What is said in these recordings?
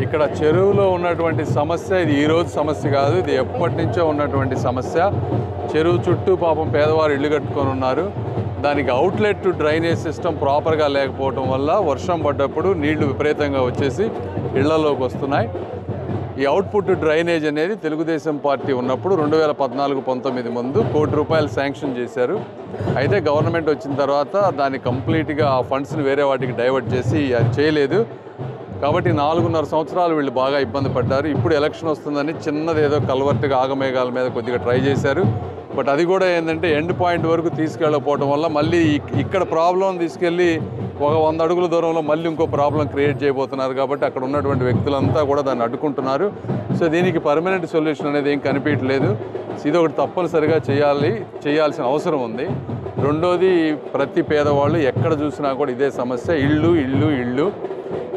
ఇక్కడ చెరువులో ఉన్నటువంటి సమస్య ఇది ఈరోజు సమస్య కాదు, ఇది ఎప్పటి నుంచో ఉన్నటువంటి సమస్య. చెరువు చుట్టూ పాపం పేదవారు ఇల్లు కట్టుకొని ఉన్నారు. దానికి అవుట్లెట్ డ్రైనేజ్ సిస్టమ్ ప్రాపర్గా లేకపోవడం వల్ల వర్షం పడ్డప్పుడు నీళ్లు విపరీతంగా వచ్చేసి ఇళ్లలోకి వస్తున్నాయి. ఈ అవుట్పుట్ డ్రైనేజ్ అనేది తెలుగుదేశం పార్టీ ఉన్నప్పుడు 2014-19 ముందు ₹1 కోటి శాంక్షన్ చేశారు. అయితే గవర్నమెంట్ వచ్చిన తర్వాత దాన్ని కంప్లీట్గా ఆ ఫండ్స్ని వేరే వాటికి డైవర్ట్ చేసి అది చేయలేదు. కాబట్టి 4.5 సంవత్సరాలు వీళ్ళు బాగా ఇబ్బంది పడ్డారు. ఇప్పుడు ఎలక్షన్ వస్తుందని చిన్నది ఏదో కల్వర్ట్గా ఆగమేఘాల మీద కొద్దిగా ట్రై చేశారు. బట్ అది కూడా ఏంటంటే ఎండ్ పాయింట్ వరకు తీసుకెళ్ళకపోవడం వల్ల మళ్ళీ ఇక్కడ ప్రాబ్లం తీసుకెళ్ళి ఒక 100 అడుగుల దూరంలో మళ్ళీ ఇంకో ప్రాబ్లం క్రియేట్ చేయబోతున్నారు. కాబట్టి అక్కడ ఉన్నటువంటి వ్యక్తులంతా కూడా దాన్ని అడ్డుకుంటున్నారు. సో దీనికి పర్మనెంట్ సొల్యూషన్ అనేది ఏం కనిపించలేదు. ఇది ఒకటి తప్పనిసరిగా చేయాల్సిన అవసరం ఉంది. రెండోది, ప్రతి పేదవాళ్ళు ఎక్కడ చూసినా కూడా ఇదే సమస్య, ఇళ్ళు.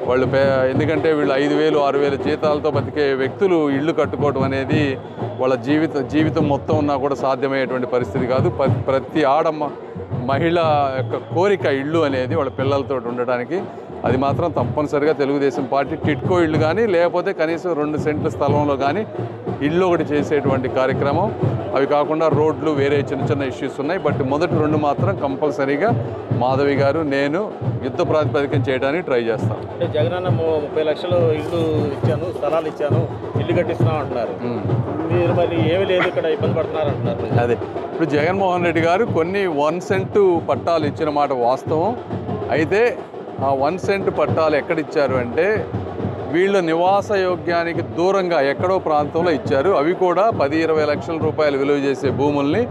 వాళ్ళు ఎందుకంటే వీళ్ళు 5,000, 6,000 జీతాలతో బతికే వ్యక్తులు ఇళ్ళు కట్టుకోవడం అనేది వాళ్ళ జీవితం మొత్తం ఉన్నా కూడా సాధ్యమయ్యేటువంటి పరిస్థితి కాదు. ప్రతి మహిళ యొక్క కోరిక ఇళ్ళు అనేది వాళ్ళ పిల్లలతో ఉండడానికి. అది మాత్రం తప్పనిసరిగా తెలుగుదేశం పార్టీ టిట్కో ఇళ్ళు కానీ లేకపోతే కనీసం 2 సెంట్ల స్థలంలో కానీ ఇళ్ళు ఒకటి చేసేటువంటి కార్యక్రమం. అవి కాకుండా రోడ్లు, వేరే చిన్న ఇష్యూస్ ఉన్నాయి. బట్ మొదటి 2 మాత్రం కంపల్సరీగా మాధవి గారు, నేను యుద్ధ ప్రాతిపదికన చేయడానికి ట్రై చేస్తాం. అంటే జగనన్న 30 లక్షలు ఇల్లు ఇచ్చాను, స్థలాలు ఇచ్చాను, ఇల్లు కట్టిస్తున్నాం అంటున్నారు. మీరు మరి ఏమీ లేదు ఇక్కడ ఇబ్బంది పడుతున్నారు అంటున్నారు. అదే ఇప్పుడు జగన్మోహన్ రెడ్డి గారు కొన్ని 1 సెంటు పట్టాలు ఇచ్చిన మాట వాస్తవం. అయితే ఆ 1 సెంటు పట్టాలు ఎక్కడిచ్చారు అంటే వీళ్ళ నివాస యోగ్యానికి దూరంగా ఎక్కడో ప్రాంతంలో ఇచ్చారు. అవి కూడా 10-20 లక్షల రూపాయలు విలువ చేసే భూముల్ని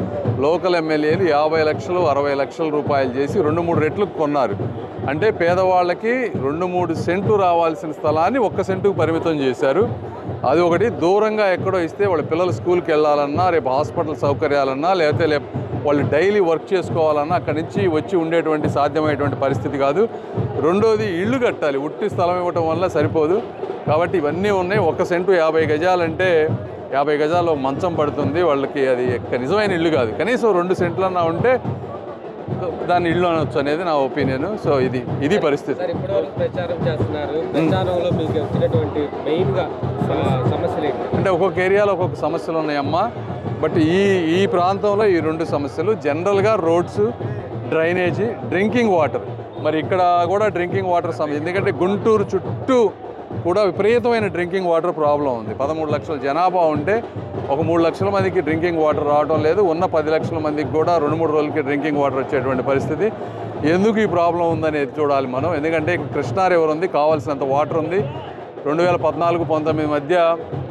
లోకల్ ఎమ్మెల్యేలు 50 లక్షలు, 60 లక్షల రూపాయలు చేసి 2-3 రెట్లకు కొన్నారు. అంటే పేదవాళ్ళకి 2-3 సెంట్లు రావాల్సిన స్థలాన్ని 1 సెంటుకు పరిమితం చేశారు. అది ఒకటి. దూరంగా ఎక్కడో ఇస్తే వాళ్ళ పిల్లలు స్కూల్కి వెళ్ళాలన్నా, రేపు హాస్పిటల్ సౌకర్యాలన్నా, లేకపోతే వాళ్ళు డైలీ వర్క్ చేసుకోవాలన్నా అక్కడి నుంచి వచ్చి ఉండేటువంటి సాధ్యమయ్యేటువంటి పరిస్థితి కాదు. రెండోది, ఇళ్ళు కట్టాలి. ఉట్టి స్థలం ఇవ్వటం వల్ల సరిపోదు. కాబట్టి ఇవన్నీ ఉన్నాయి. 1 సెంటు 50 గజాలంటే 50 గజాల్లో మంచం పడుతుంది వాళ్ళకి. అది నిజమైన ఇల్లు కాదు. కనీసం 2 సెంట్లన్నా ఉంటే దాన్ని ఇల్లు అనొచ్చు అనేది నా ఒపీనియన్. సో ఇది పరిస్థితి. ప్రచారం చేస్తున్నారు. ప్రచారంలో మీకు వచ్చినటువంటి మెయిన్గా సమస్యలు అంటే ఒక్కొక్క ఏరియాలో ఒక్కొక్క సమస్యలు ఉన్నాయమ్మా. బట్ ఈ ప్రాంతంలో ఈ 2 సమస్యలు జనరల్గా రోడ్స్, డ్రైనేజీ, డ్రింకింగ్ వాటర్. మరి ఇక్కడ కూడా డ్రింకింగ్ వాటర్ ఎందుకంటే గుంటూరు చుట్టూ కూడా విపరీతమైన డ్రింకింగ్ వాటర్ ప్రాబ్లం ఉంది. 13 లక్షల జనాభా ఉంటే ఒక 3 లక్షల మందికి డ్రింకింగ్ వాటర్ రావడం లేదు. ఉన్న 10 లక్షల మందికి కూడా 2-3 రోజులకి డ్రింకింగ్ వాటర్ వచ్చేటువంటి పరిస్థితి. ఎందుకు ఈ ప్రాబ్లం ఉందనేది చూడాలి మనం. ఎందుకంటే కృష్ణా రివర్ ఉంది, కావాల్సినంత వాటర్ ఉంది. 2014-19 మధ్య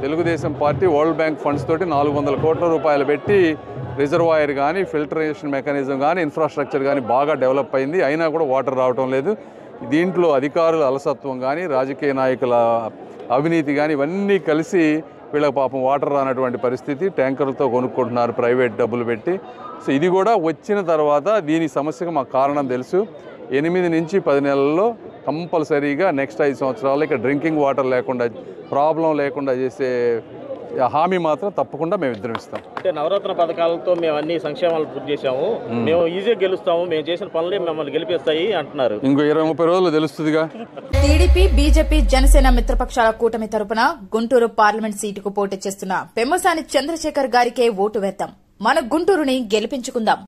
Telugu Desam party world bank funds తోటి 400 కోట్ల రూపాయలు పెట్టి రిజర్వాయర్ కానీ, ఫిల్టరేషన్ మెకానిజం కానీ, ఇన్ఫ్రాస్ట్రక్చర్ కానీ బాగా డెవలప్ అయింది. అయినా కూడా వాటర్ రావటం లేదు. దీంట్లో అధికారుల అలసత్వం కానీ, రాజకీయ నాయకుల అవినీతి కానీ ఇవన్నీ కలిసి వీళ్ళకి పాపం వాటర్ రానటువంటి పరిస్థితి. ట్యాంకర్లతో కొనుక్కుంటున్నారు ప్రైవేట్ డబ్బులు పెట్టి. సో ఇది కూడా వచ్చిన తర్వాత దీని సమస్యకు మాకు కారణం తెలుసు. 8 నుంచి 10 నెలల్లో కంపల్సరీగా నెక్స్ట్ 5 సంవత్సరాల్లో ఇక్కడ డ్రింకింగ్ వాటర్ లేకుండా, ప్రాబ్లం లేకుండా చేసే హామీ మాత్రం తప్పకుండా మేము ఇద్దరం ఇస్తాం. అంటే నవరత్న పథకాలతో మేము అన్ని సంక్షేమాలు పూర్తి చేశాము, మేము ఈజీగా గెలుస్తాము, మేము చేసిన పనులే మిమ్మల్ని గెలిపిస్తాయి అంటున్నారు. ఇంకో 20-30 రోజులు తెలుస్తుందిగా. టీడీపీ, బీజేపీ, జనసేన మిత్రపక్షాల కూటమి తరపున గుంటూరు పార్లమెంట్ సీటుకు పోటీ చేస్తున్న పెమ్మసాని చంద్రశేఖర్ గారికే ఓటు వేద్దాం. మన గుంటూరుని గెలిపించుకుందాం.